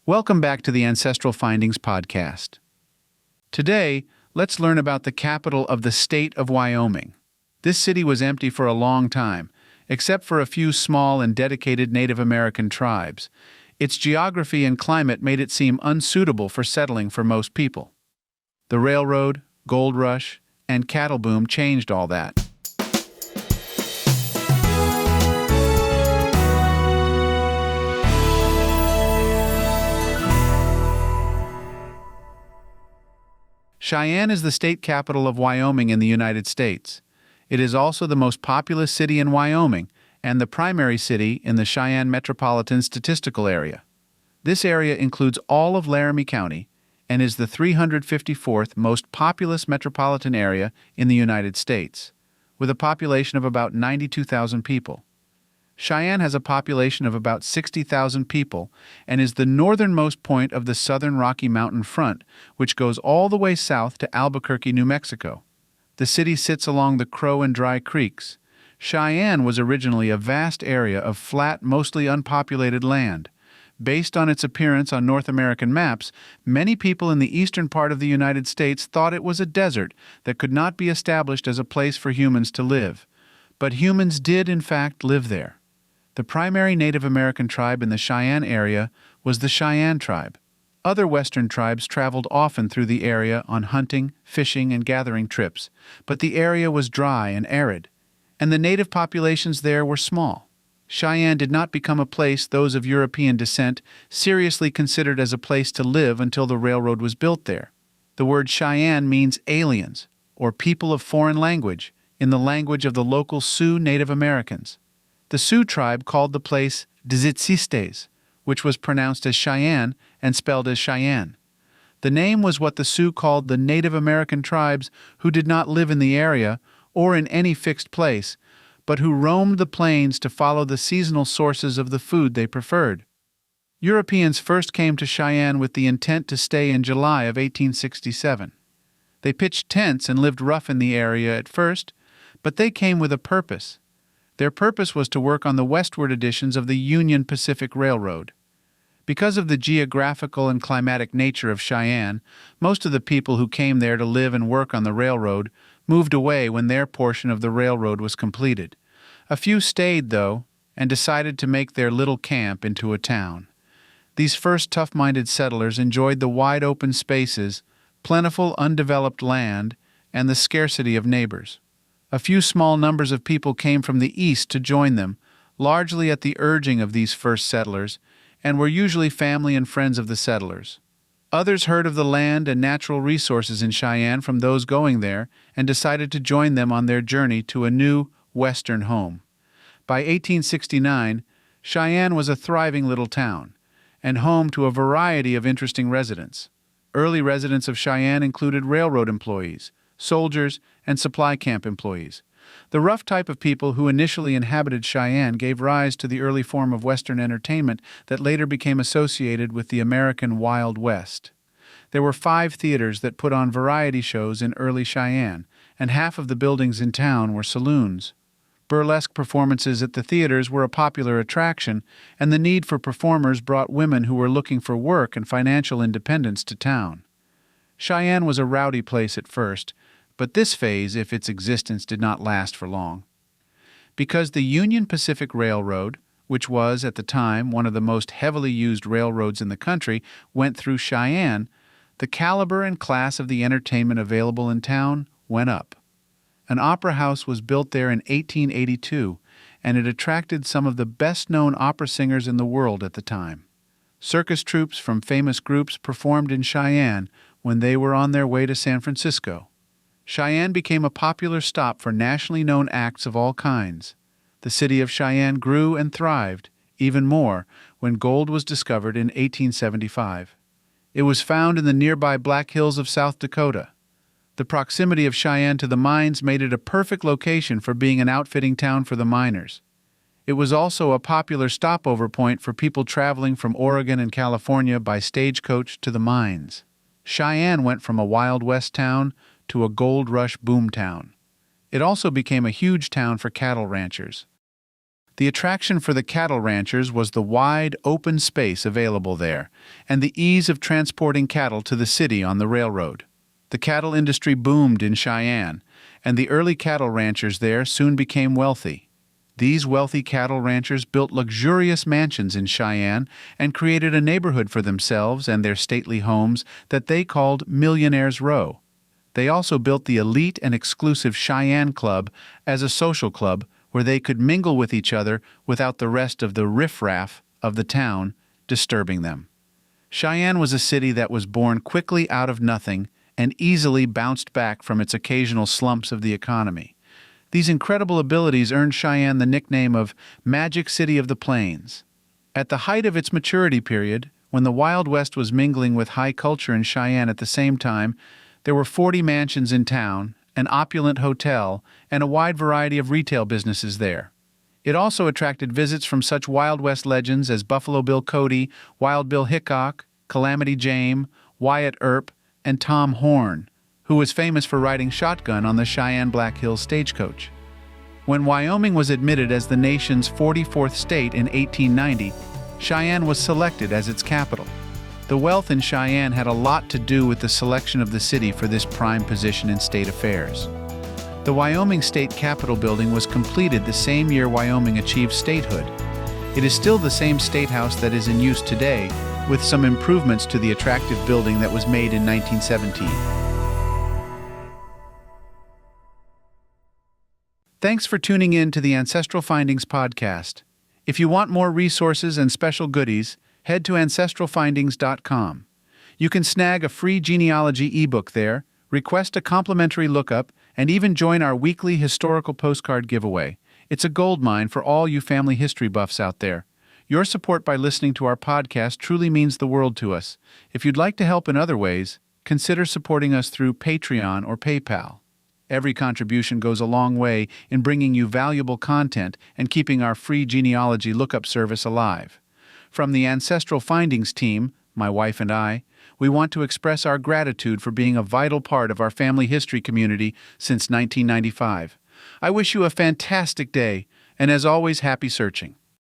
Welcome back to the Ancestral Findings podcast. Today, let's learn about the capital of the state of Wyoming. This city was empty for a long time, except for a few small and dedicated Native American tribes. Its geography and climate made it seem unsuitable for settling for most people. The railroad, gold rush, and cattle boom changed all that. Cheyenne is the state capital of Wyoming in the United States. It is also the most populous city in Wyoming and the primary city in the Cheyenne Metropolitan Statistical Area. This area includes all of Laramie County and is the 354th most populous metropolitan area in the United States, with a population of about 92,000 people. Cheyenne has a population of about 60,000 people and is the northernmost point of the southern Rocky Mountain front, which goes all the way south to Albuquerque, New Mexico. The city sits along the Crow and Dry Creeks. Cheyenne was originally a vast area of flat, mostly unpopulated land. Based on its appearance on North American maps, many people in the eastern part of the United States thought it was a desert that could not be established as a place for humans to live. But humans did, in fact, live there. The primary Native American tribe in the Cheyenne area was the Cheyenne tribe. Other Western tribes traveled often through the area on hunting, fishing, and gathering trips, but the area was dry and arid, and the native populations there were small. Cheyenne did not become a place those of European descent seriously considered as a place to live until the railroad was built there. The word Cheyenne means aliens, or people of foreign language, in the language of the local Sioux Native Americans. The Sioux tribe called the place Dzitsistes, which was pronounced as Cheyenne and spelled as Cheyenne. The name was what the Sioux called the Native American tribes who did not live in the area or in any fixed place, but who roamed the plains to follow the seasonal sources of the food they preferred. Europeans first came to Cheyenne with the intent to stay in July of 1867. They pitched tents and lived rough in the area at first, but they came with a purpose. Their purpose was to work on the westward editions of the Union Pacific Railroad. Because of the geographical and climatic nature of Cheyenne, most of the people who came there to live and work on the railroad moved away when their portion of the railroad was completed. A few stayed, though, and decided to make their little camp into a town. These first tough-minded settlers enjoyed the wide open spaces, plentiful undeveloped land, and the scarcity of neighbors. A few small numbers of people came from the east to join them, largely at the urging of these first settlers, and were usually family and friends of the settlers. Others heard of the land and natural resources in Cheyenne from those going there and decided to join them on their journey to a new, western home. By 1869, Cheyenne was a thriving little town, and home to a variety of interesting residents. Early residents of Cheyenne included railroad employees, soldiers, and supply camp employees. The rough type of people who initially inhabited Cheyenne gave rise to the early form of Western entertainment that later became associated with the American Wild West. There were 5 theaters that put on variety shows in early Cheyenne, and half of the buildings in town were saloons. Burlesque performances at the theaters were a popular attraction, and the need for performers brought women who were looking for work and financial independence to town. Cheyenne was a rowdy place at first, but this phase, if its existence, did not last for long. Because the Union Pacific Railroad, which was, at the time, one of the most heavily used railroads in the country, went through Cheyenne, the caliber and class of the entertainment available in town went up. An opera house was built there in 1882, and it attracted some of the best-known opera singers in the world at the time. Circus troupes from famous groups performed in Cheyenne when they were on their way to San Francisco. Cheyenne became a popular stop for nationally known acts of all kinds. The city of Cheyenne grew and thrived, even more, when gold was discovered in 1875. It was found in the nearby Black Hills of South Dakota. The proximity of Cheyenne to the mines made it a perfect location for being an outfitting town for the miners. It was also a popular stopover point for people traveling from Oregon and California by stagecoach to the mines. Cheyenne went from a Wild West town to a gold rush boom town. It also became a huge town for cattle ranchers. The attraction for the cattle ranchers was the wide, open space available there, and the ease of transporting cattle to the city on the railroad. The cattle industry boomed in Cheyenne, and the early cattle ranchers there soon became wealthy. These wealthy cattle ranchers built luxurious mansions in Cheyenne and created a neighborhood for themselves and their stately homes that they called Millionaire's Row. They also built the elite and exclusive Cheyenne Club as a social club where they could mingle with each other without the rest of the riffraff of the town disturbing them. Cheyenne was a city that was born quickly out of nothing and easily bounced back from its occasional slumps of the economy. These incredible abilities earned Cheyenne the nickname of Magic City of the Plains. At the height of its maturity period, when the Wild West was mingling with high culture in Cheyenne at the same time, there were 40 mansions in town, an opulent hotel, and a wide variety of retail businesses there. It also attracted visits from such Wild West legends as Buffalo Bill Cody, Wild Bill Hickok, Calamity Jane, Wyatt Earp, and Tom Horn, who was famous for riding shotgun on the Cheyenne Black Hills stagecoach. When Wyoming was admitted as the nation's 44th state in 1890, Cheyenne was selected as its capital. The wealth in Cheyenne had a lot to do with the selection of the city for this prime position in state affairs. The Wyoming State Capitol building was completed the same year Wyoming achieved statehood. It is still the same state house that is in use today, with some improvements to the attractive building that was made in 1917. Thanks for tuning in to the Ancestral Findings podcast. If you want more resources and special goodies, head to ancestralfindings.com. You can snag a free genealogy ebook there, request a complimentary lookup, and even join our weekly historical postcard giveaway. It's a goldmine for all you family history buffs out there. Your support by listening to our podcast truly means the world to us. If you'd like to help in other ways, consider supporting us through Patreon or PayPal. Every contribution goes a long way in bringing you valuable content and keeping our free genealogy lookup service alive. From the Ancestral Findings team, my wife and I, we want to express our gratitude for being a vital part of our family history community since 1995. I wish you a fantastic day, and as always, happy searching.